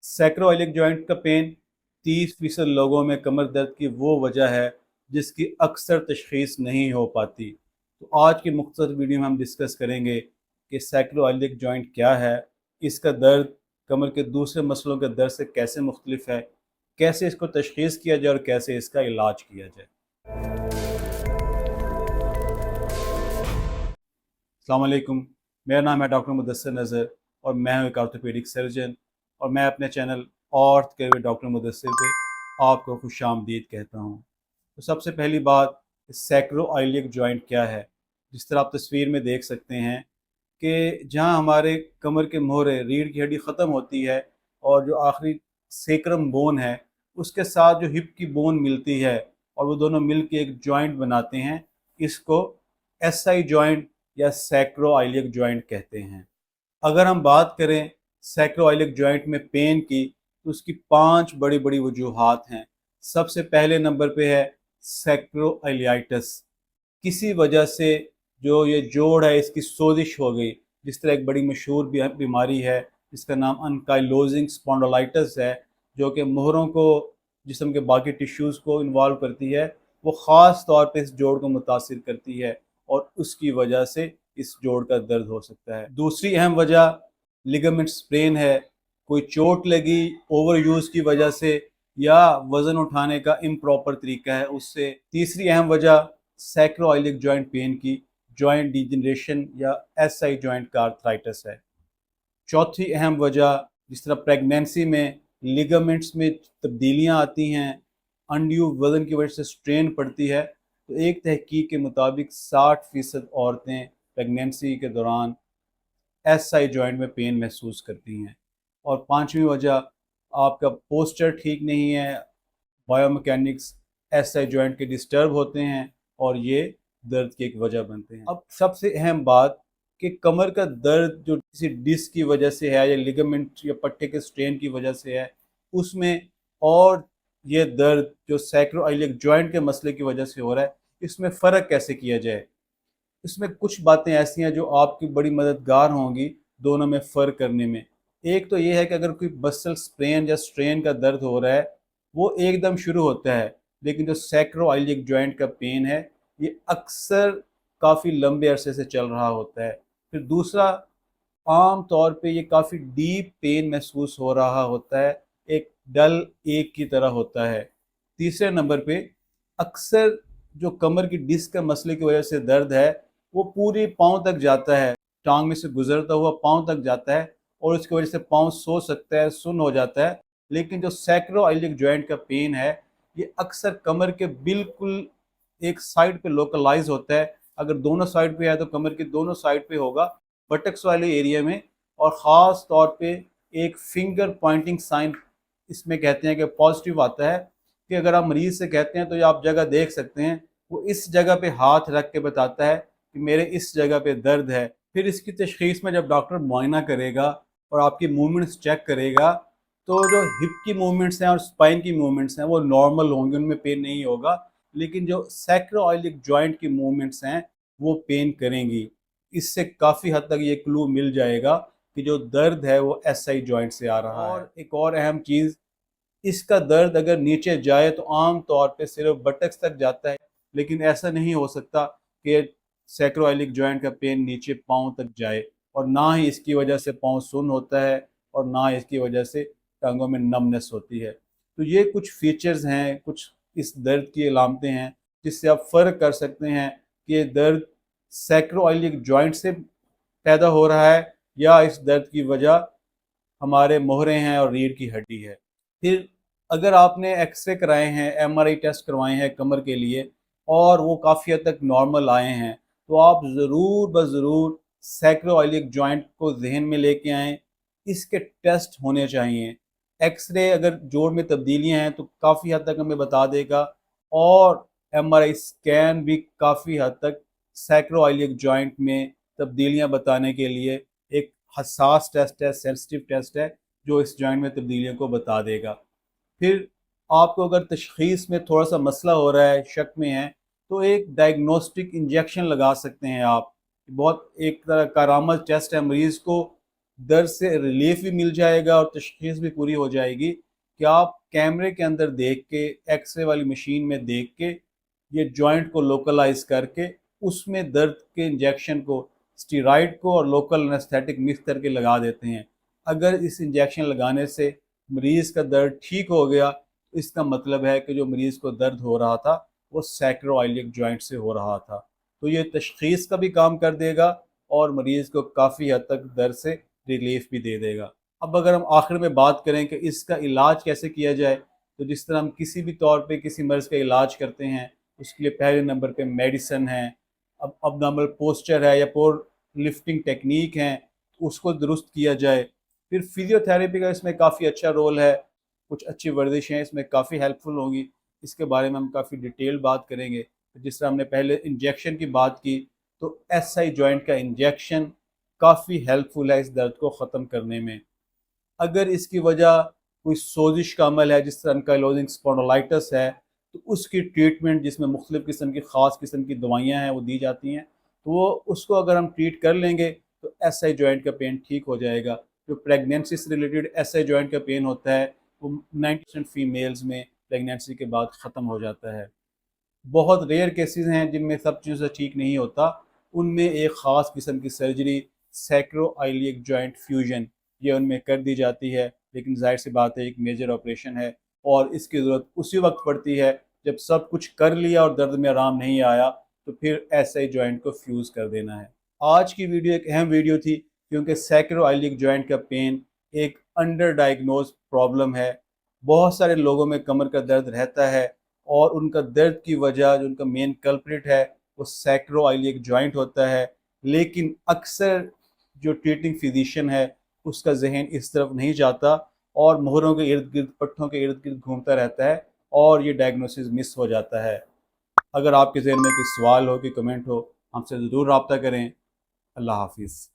सैक्रोइलिक joint का pen 30% लोगों में कमर दर्द की वो वजह है जिसकी अक्सर तशख़ीस नहीं हो पाती। तो आज की मुख्तसर वीडियो में हम डिस्कस करेंगे कि सैक्रोइलिक जॉइंट क्या है, इसका दर्द कमर के दूसरे मसलों के दर्द से कैसे मुख्तलिफ है, कैसे इसको तशख़ीस किया जाए और कैसे इसका इलाज किया जाए। अस्सलाम वालेकुम, मेरा नाम है डॉक्टर मुदस्सिर नज़र और मैं हूँ एक ऑर्थोपेडिक सर्जन और मैं अपने चैनल ऑर्थ के हुए डॉक्टर मुदस्सिर पे आपको खुशामदीद कहता हूँ। तो सबसे पहली बात, सैक्रोइलिक जॉइंट क्या है। जिस तरह आप तस्वीर में देख सकते हैं कि जहाँ हमारे कमर के मोहरे रीढ़ की हड्डी ख़त्म होती है और जो आखिरी सेक्रम बोन है उसके साथ जो हिप की बोन मिलती है और वो दोनों मिल के एक जॉइंट बनाते हैं, इसको एसआई जॉइंट या सैक्रोइलिक जॉइंट कहते हैं। अगर हम बात करें सैक्रोइलिक जॉइंट में पेन की, तो उसकी 5 बड़ी बड़ी वजूहात हैं। सबसे पहले नंबर पे है सैक्रोइलिटिस। किसी वजह से जो ये जोड़ है इसकी सोजिश हो गई। जिस तरह एक बड़ी मशहूर बीमारी है जिसका नाम अनकाइलोजिंग स्पॉन्डिलाइटिस है, जो कि मोहरों को जिस्म के बाकी टिश्यूज़ को इन्वॉल्व करती है, वो ख़ास तौर पे इस जोड़ को मुतासिर करती है और उसकी वजह से इस जोड़ का दर्द हो सकता है। दूसरी अहम वजह लिगामेंट स्प्रेन है। कोई चोट लगी ओवर यूज़ की वजह से या वज़न उठाने का इम्प्रॉपर तरीका है उससे। तीसरी अहम वजह सैक्रोइलिक जॉइंट पेन की जॉइंट डिजनरेशन या एसआई जॉइंट का आर्थराइटिस है। चौथी अहम वजह, जिस तरह प्रेगनेंसी में लिगामेंट्स में तब्दीलियां आती हैं, अनड्यू वज़न की वजह से स्ट्रेन पड़ती है, तो एक तहकीक के मुताबिक 60% औरतें प्रेगनेंसी के दौरान एसआई जॉइंट में पेन महसूस करती हैं। और पांचवी वजह, आपका पोस्चर ठीक नहीं है, बायोमैकेनिक्स एसआई जॉइंट के डिस्टर्ब होते हैं और ये दर्द की एक वजह बनते हैं। अब सबसे अहम बात कि कमर का दर्द जो किसी डिस्क की वजह से है या लिगामेंट या पट्टे के स्ट्रेन की वजह से है उसमें, और ये दर्द जो सैक्रोइलिक जॉइंट के मसले की वजह से हो रहा है, इसमें फ़र्क कैसे किया जाए। इसमें कुछ बातें ऐसी हैं जो आपकी बड़ी मददगार होंगी दोनों में फ़र्क करने में। एक तो ये है कि अगर कोई मसल स्प्रेन या स्ट्रेन का दर्द हो रहा है वो एकदम शुरू होता है, लेकिन जो सैक्रोइलिक जॉइंट का पेन है ये अक्सर काफ़ी लंबे अरसे से चल रहा होता है। फिर दूसरा, आम तौर पे ये काफ़ी डीप पेन महसूस हो रहा होता है, एक डल एक की तरह होता है। तीसरे नंबर पे, अक्सर जो कमर की डिस्क के मसले की वजह से दर्द है वो पूरी पाँव तक जाता है, टांग में से गुजरता हुआ पाँव तक जाता है और उसकी वजह से पाँव सो सकता है, सुन्न हो जाता है। लेकिन जो सैक्रोइलिक जॉइंट का पेन है ये अक्सर कमर के बिल्कुल एक साइड पे लोकलाइज होता है। अगर दोनों साइड पे है तो कमर की दोनों साइड पे होगा, बटक्स वाले एरिया में। और ख़ास तौर पे एक फिंगर पॉइंटिंग साइन इसमें कहते हैं कि पॉजिटिव आता है, कि अगर आप मरीज़ से कहते हैं तो ये आप जगह देख सकते हैं, वो इस जगह पे हाथ रख के बताता है कि मेरे इस जगह पे दर्द है। फिर इसकी तशख़ीस में जब डॉक्टर मुआयना करेगा और आपकी मूवमेंट्स चेक करेगा, तो जो हिप की मूवमेंट्स हैं और स्पाइन की मूवमेंट्स हैं वो नॉर्मल होंगी, उनमें पेन नहीं होगा। लेकिन जो सैक्रोइलिक जॉइंट की मूवमेंट्स हैं वो पेन करेंगी। इससे काफ़ी हद तक ये क्लू मिल जाएगा कि जो दर्द है वो एसआई जॉइंट से आ रहा है। और एक और अहम चीज़, इसका दर्द अगर नीचे जाए तो आम तौर पे सिर्फ बटक्स तक जाता है, लेकिन ऐसा नहीं हो सकता कि सैक्रोइलिक जॉइंट का पेन नीचे पाँव तक जाए। और ना ही इसकी वजह से पाँव सुन्न होता है और ना इसकी वजह से टांगों में नमनेस होती है। तो ये कुछ फीचर्स हैं, कुछ इस दर्द की अलामतें हैं जिससे आप फ़र्क कर सकते हैं कि ये दर्द सैक्रोइलिक जॉइंट से पैदा हो रहा है या इस दर्द की वजह हमारे मोहरे हैं और रीढ़ की हड्डी है। फिर अगर आपने एक्सरे कराए हैं, एमआरआई टेस्ट करवाए हैं कमर के लिए और वो काफ़ी हद तक नॉर्मल आए हैं, तो आप ज़रूर ब ज़रूर सैक्रोइलिक जॉइंट को जहन में लेके आएँ। इसके टेस्ट होने चाहिए। एक्सरे अगर जोड़ में तब्दीलियाँ हैं तो काफ़ी हद तक हमें बता देगा, और एमआरआई स्कैन भी काफ़ी हद तक सैक्रोइलिक जॉइंट में तब्दीलियाँ बताने के लिए एक हसास टेस्ट है, सेंसिटिव टेस्ट है, जो इस जॉइंट में तब्दीलियों को बता देगा। फिर आपको अगर तशख़ीस में थोड़ा सा मसला हो रहा है, शक में है, तो एक डायग्नोस्टिक इंजेक्शन लगा सकते हैं आप। बहुत एक तरह करामत टेस्ट है, मरीज़ को दर्द से रिलीफ भी मिल जाएगा और तशख़ीस भी पूरी हो जाएगी कि आप कैमरे के अंदर देख के, एक्सरे वाली मशीन में देख के ये जॉइंट को लोकलाइज करके उसमें दर्द के इंजेक्शन को, स्टीरॉइड को और लोकल एनेस्थेटिक मिक्स करके लगा देते हैं। अगर इस इंजेक्शन लगाने से मरीज़ का दर्द ठीक हो गया तो इसका मतलब है कि जो मरीज़ को दर्द हो रहा था वो सैक्रोइलियक जॉइंट से हो रहा था। तो ये तशख़ीस का भी काम कर देगा और मरीज़ को काफ़ी हद तक दर्द से रिलीफ भी दे देगा। अब अगर हम आखिर में बात करें कि इसका इलाज कैसे किया जाए, तो जिस तरह हम किसी भी तौर पे किसी मर्ज़ का इलाज करते हैं, उसके लिए पहले नंबर पे मेडिसिन है, अब अबनॉर्मल पोस्चर है या पोर लिफ्टिंग टेक्निक है, उसको दुरुस्त किया जाए। फिर फिजियोथेरेपी का इसमें काफ़ी अच्छा रोल है, कुछ अच्छी वर्जिशें इसमें काफ़ी हेल्पफुल होंगी। इसके बारे में हम काफ़ी डिटेल बात करेंगे। जिस तरह हमने पहले इंजेक्शन की बात की, तो एसआई जॉइंट का इंजेक्शन काफ़ी हेल्पफुल है इस दर्द को ख़त्म करने में। अगर इसकी वजह कोई सोजिश का अमल है, जिस तरह एंकाइलोजिंग स्पॉन्डिलाइटिस है, तो उसकी ट्रीटमेंट जिसमें मुख्तलिफ़ किस्म की ख़ास किस्म की दवाइयाँ हैं वो दी जाती हैं, तो वो उसको अगर हम ट्रीट कर लेंगे तो एसआई जॉइंट का पेन ठीक हो जाएगा। जो प्रेगनेंसी से रिलेटेड एसआई जॉइंट का पेन होता है वो 90% फीमेल्स में प्रेगनेंसी के बाद ख़त्म हो जाता है। बहुत रेयर केसेस हैं जिनमें सब चीज़ों से ठीक नहीं होता, उनमें एक ख़ास किस्म की सर्जरी सैक्रोइलियक जॉइंट फ्यूजन ये उनमें कर दी जाती है, लेकिन जाहिर सी बात है एक मेजर ऑपरेशन है और इसकी ज़रूरत उसी वक्त पड़ती है जब सब कुछ कर लिया और दर्द में आराम नहीं आया, तो फिर ऐसे जॉइंट को फ्यूज़ कर देना है। आज की वीडियो एक अहम वीडियो थी क्योंकि सैक्रोइलियक जॉइंट का पेन एक अंडर डायग्नोज प्रॉब्लम है। बहुत सारे लोगों में कमर का दर्द रहता है और उनका दर्द की वजह जो उनका मेन कल्प्रिट है वो सैक्रोइलियक जॉइंट होता है, लेकिन अक्सर जो ट्रीटिंग फिजिशियन है उसका जहन इस तरफ नहीं जाता और मोहरों के इर्द गिर्द, पट्टों के इर्द गिर्द घूमता रहता है और ये डायग्नोसिस मिस हो जाता है। अगर आपके जहन में कोई सवाल हो, कोई कमेंट हो, हमसे ज़रूर रब्ता करें। अल्लाह हाफिज़।